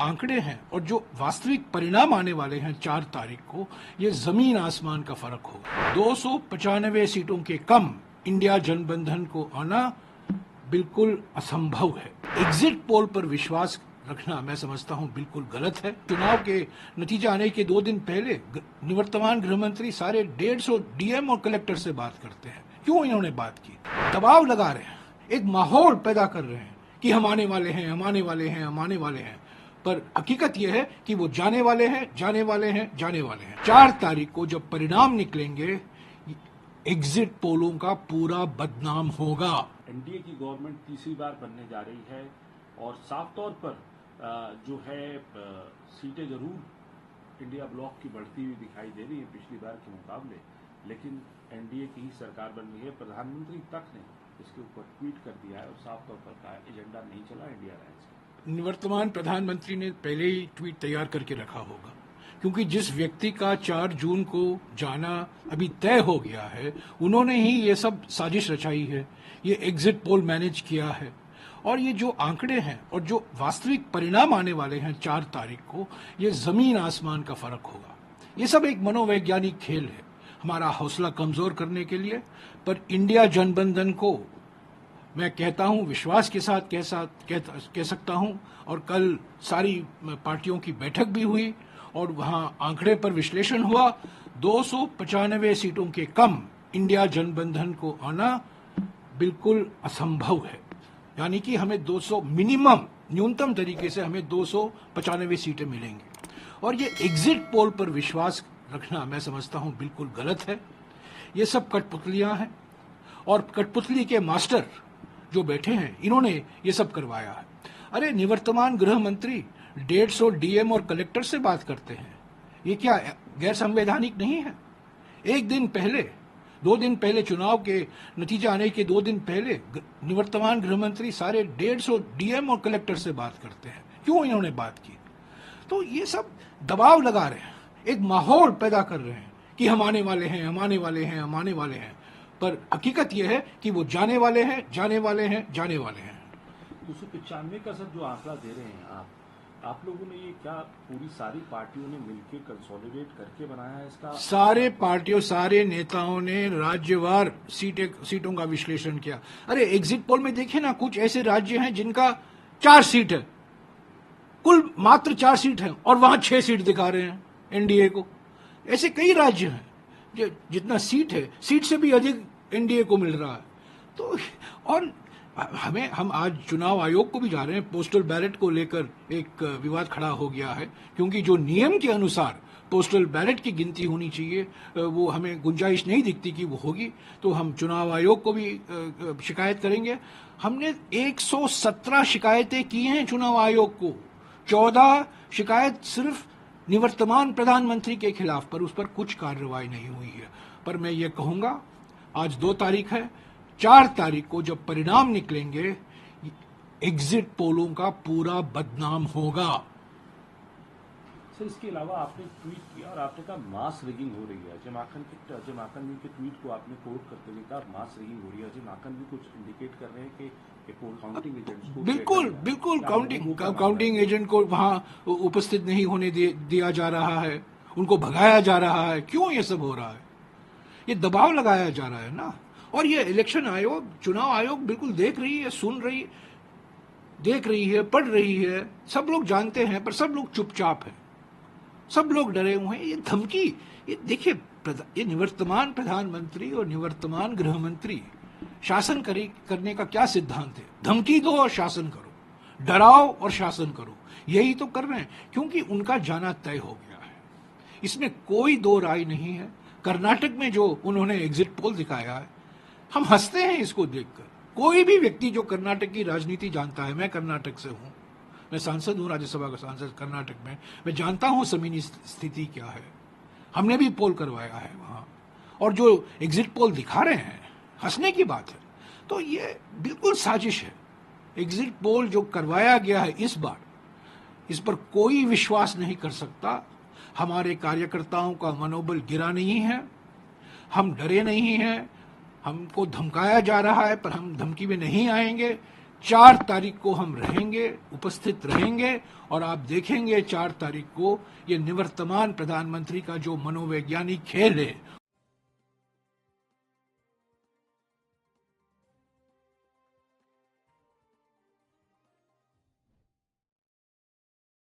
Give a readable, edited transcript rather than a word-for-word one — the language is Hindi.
आंकड़े हैं और जो वास्तविक परिणाम आने वाले हैं 4 तारीख को, ये जमीन आसमान का फर्क होगा। 295 सीटों के कम इंडिया जनबंधन को आना बिल्कुल असंभव है। एग्जिट पोल पर विश्वास रखना मैं समझता हूं बिल्कुल गलत है। चुनाव के नतीजा आने के 2 दिन पहले निवर्तमान गृह मंत्री सारे 150 डीएम और कलेक्टर से बात करते हैं। क्यों इन्होंने बात की? दबाव लगा रहे हैं, एक माहौल पैदा कर रहे हैं कि हम आने वाले हैं, हम आने वाले हैं, हम आने वाले हैं। पर हकीकत यह है कि वो जाने वाले हैं, जाने वाले हैं, जाने वाले हैं। 4 तारीख को जब परिणाम निकलेंगे, एग्जिट पोलों का पूरा बदनाम होगा। एनडीए की गवर्नमेंट तीसरी बार बनने जा रही है और साफ तौर पर जो है सीटें जरूर इंडिया ब्लॉक की बढ़ती हुई दिखाई दे रही है पिछली बार के मुकाबले, लेकिन एनडीए की ही सरकार बन रही है। प्रधानमंत्री तक ने इसके ऊपर ट्वीट कर दिया है और साफ तौर पर कहा एजेंडा नहीं चला इंडिया अलायंस। निवर्तमान प्रधानमंत्री ने पहले ही ट्वीट तैयार करके रखा होगा, क्योंकि जिस व्यक्ति का 4 जून को जाना अभी तय हो गया है, उन्होंने ही ये सब साजिश रचाई है, ये एग्जिट पोल मैनेज किया है। और ये जो आंकड़े हैं और जो वास्तविक परिणाम आने वाले हैं 4 तारीख को, ये जमीन आसमान का फर्क होगा। ये सब एक मनोवैज्ञानिक खेल है हमारा हौसला कमजोर करने के लिए। पर इंडिया जनबंधन को मैं कहता हूं, विश्वास के साथ कह सकता हूं। और कल सारी पार्टियों की बैठक भी हुई और वहां आंकड़े पर विश्लेषण हुआ। 295 सीटों के कम इंडिया जनबंधन को आना बिल्कुल असंभव है। यानी कि हमें 200 मिनिमम, न्यूनतम तरीके से हमें 295 सीटें मिलेंगी। और ये एग्जिट पोल पर विश्वास रखना मैं समझता हूं बिल्कुल गलत है। ये सब कठपुतलियां हैं और कठपुतली के मास्टर जो बैठे हैं, इन्होंने ये सब करवाया है। अरे निवर्तमान गृह मंत्री 150 डीएम और कलेक्टर से बात करते हैं, ये क्या गैर संवैधानिक नहीं है? 1 दिन पहले, 2 दिन पहले, चुनाव के नतीजा आने के 2 दिन पहले निवर्तमान गृह मंत्री सारे 150 डीएम और कलेक्टर से बात करते हैं। क्यों इन्होंने बात की? तो ये सब दबाव लगा रहे हैं, एक माहौल पैदा कर रहे हैं कि हम आने वाले हैं, हम आने वाले हैं, हम आने वाले हैं। पर हकीकत यह है कि वो जाने वाले हैं, जाने वाले हैं, जाने वाले हैं। 295 का सब जो आंकड़ा दे रहे हैं आप लोगों ने ये क्या पूरी सारी पार्टियों ने मिलकर कंसोलिडेट करके बनाया है इसका? सारे पार्टियों, सारे नेताओं ने राज्यवार सीटों का विश्लेषण किया। अरे एग्जिट पोल में देखिए ना, कुछ ऐसे राज्य हैं जिनका 4 सीट है, कुल मात्र 4 सीट है और वहां 6 सीट दिखा रहे हैं एनडीए को। ऐसे कई राज्य हैं जितना सीट है, सीट से भी अधिक एनडीए को मिल रहा है। तो और हम आज चुनाव आयोग को भी जा रहे हैं। पोस्टल बैलेट को लेकर एक विवाद खड़ा हो गया है, क्योंकि जो नियम के अनुसार पोस्टल बैलेट की गिनती होनी चाहिए, वो हमें गुंजाइश नहीं दिखती कि वो होगी। तो हम चुनाव आयोग को भी शिकायत करेंगे। हमने 117 शिकायतें की हैं चुनाव आयोग को, 14 शिकायत सिर्फ निवर्तमान प्रधानमंत्री के खिलाफ, पर उस पर कुछ कार्रवाई नहीं हुई है। पर मैं ये कहूंगा, आज 2 तारीख है, 4 तारीख को जब परिणाम निकलेंगे, एग्जिट पोलों का पूरा बदनाम होगा। सर, इसके अलावा आपने ट्वीट किया और आपने कहा मास रिगिंग हो रही है। अजय माकन जी के ट्वीट को आपने कोट करते हुए कहा मास रिगिंग हो रही है। अजय माकन भी कुछ इंडिकेट कर रहे हैं कि काउंटिंग एजेंट्स को बिल्कुल काउंटिंग एजेंट को वहां उपस्थित नहीं होने दिया जा रहा है, उनको भगाया जा रहा है। क्यों ये सब हो रहा है? ये दबाव लगाया जा रहा है ना। और ये इलेक्शन आयोग, चुनाव आयोग बिल्कुल देख रही है, सुन रही, देख रही है, पढ़ रही है। सब लोग जानते हैं, पर सब लोग चुपचाप हैं, सब लोग डरे हुए हैं। ये धमकी, ये देखिए, ये निवर्तमान प्रधानमंत्री और निवर्तमान गृह मंत्री शासन करने का क्या सिद्धांत है? धमकी दो और शासन करो, डराओ और शासन करो। यही तो कर रहे हैं, क्योंकि उनका जाना तय हो गया है, इसमें कोई 2 राय नहीं है। कर्नाटक में जो उन्होंने एग्जिट पोल दिखाया है, हम हंसते हैं इसको देखकर। कोई भी व्यक्ति जो कर्नाटक की राजनीति जानता है, मैं कर्नाटक से हूं, मैं सांसद हूं, राज्यसभा का सांसद कर्नाटक में, मैं जानता हूं जमीनी स्थिति क्या है। हमने भी पोल करवाया है वहां, और जो एग्जिट पोल दिखा रहे हैं, हंसने की बात है। तो ये बिल्कुल साजिश है। एग्जिट पोल जो करवाया गया है इस बार, इस पर कोई विश्वास नहीं कर सकता। हमारे कार्यकर्ताओं का मनोबल गिरा नहीं है, हम डरे नहीं हैं। हमको धमकाया जा रहा है, पर हम धमकी में नहीं आएंगे। 4 तारीख को हम रहेंगे, उपस्थित रहेंगे और आप देखेंगे 4 तारीख को ये निवर्तमान प्रधानमंत्री का जो मनोवैज्ञानिक खेल है